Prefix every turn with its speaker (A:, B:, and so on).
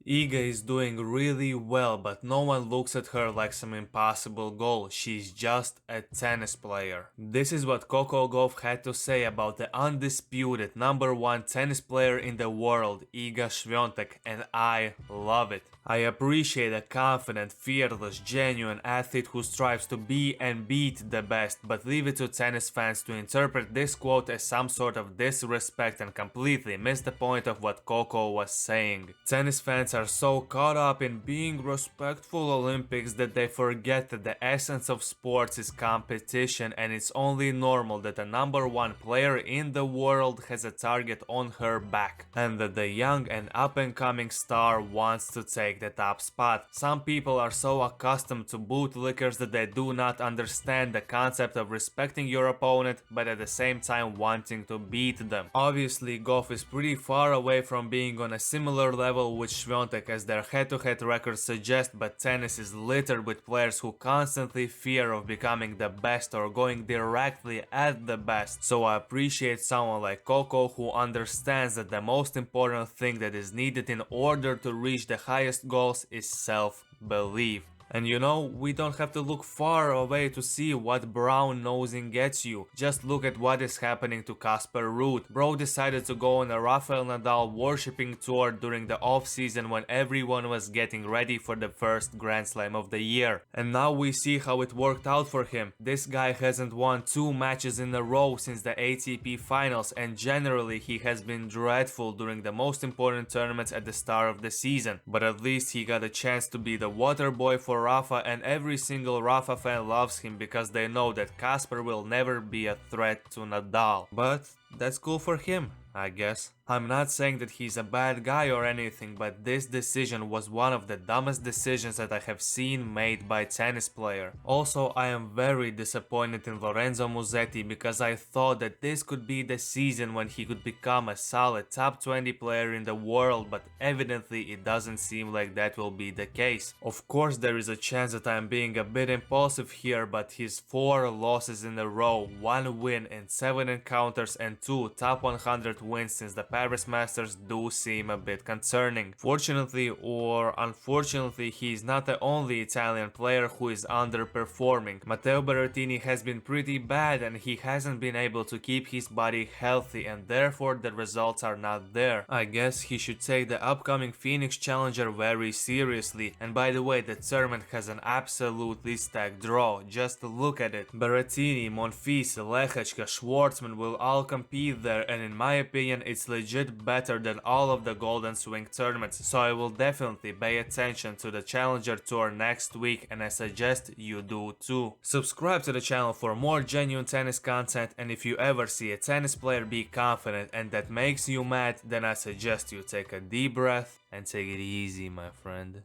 A: Iga is doing really well, but no one looks at her like some impossible goal. She's just a tennis player. This is what Coco Gauff had to say about the undisputed #1 tennis player in the world, Iga Swiatek, and I love it. I appreciate a confident, fearless, genuine athlete who strives to be and beat the best, but leave it to tennis fans to interpret this quote as some sort of disrespect and completely miss the point of what Coco was saying. Tennis fans are so caught up in being respectful Olympics that they forget that the essence of sports is competition, and it's only normal that the #1 player in the world has a target on her back, and that the young and up-and-coming star wants to take the top spot. Some people are so accustomed to bootlickers that they do not understand the concept of respecting your opponent, but at the same time wanting to beat them. Obviously, Gauff is pretty far away from being on a similar level with Swiatek as their head-to-head records suggest, but tennis is littered with players who constantly fear of becoming the best or going directly at the best. So I appreciate someone like Coco who understands that the most important thing that is needed in order to reach the highest goals is self-belief. And you know, we don't have to look far away to see what brown nosing gets you. Just look at what is happening to Casper Ruud. Bro decided to go on a Rafael Nadal worshipping tour during the off-season when everyone was getting ready for the first Grand Slam of the year. And now we see how it worked out for him. This guy hasn't won 2 matches in a row since the ATP finals, and generally he has been dreadful during the most important tournaments at the start of the season. But at least he got a chance to be the water boy for Rafa, and every single Rafa fan loves him because they know that Casper will never be a threat to Nadal. But that's cool for him, I guess. I'm not saying that he's a bad guy or anything, but this decision was one of the dumbest decisions that I have seen made by tennis player. Also, I am very disappointed in Lorenzo Musetti because I thought that this could be the season when he could become a solid top 20 player in the world, but evidently it doesn't seem like that will be the case. Of course, there is a chance that I am being a bit impulsive here, but his 4 losses in a row, 1 win and 7 encounters and 2 top 100 wins since the Paris Masters do seem a bit concerning. Fortunately or unfortunately, he is not the only Italian player who is underperforming. Matteo Berrettini has been pretty bad and he hasn't been able to keep his body healthy, and therefore the results are not there. I guess he should take the upcoming Phoenix Challenger very seriously, and by the way, the tournament has an absolutely stacked draw, just look at it. Berrettini, Monfils, Lehechka, Schwartzman will all compete there, and in my opinion it's legit better than all of the Golden Swing tournaments, so I will definitely pay attention to the Challenger Tour next week, and I suggest you do too. Subscribe to the channel for more genuine tennis content, and if you ever see a tennis player be confident and that makes you mad, then I suggest you take a deep breath and take it easy, my friend.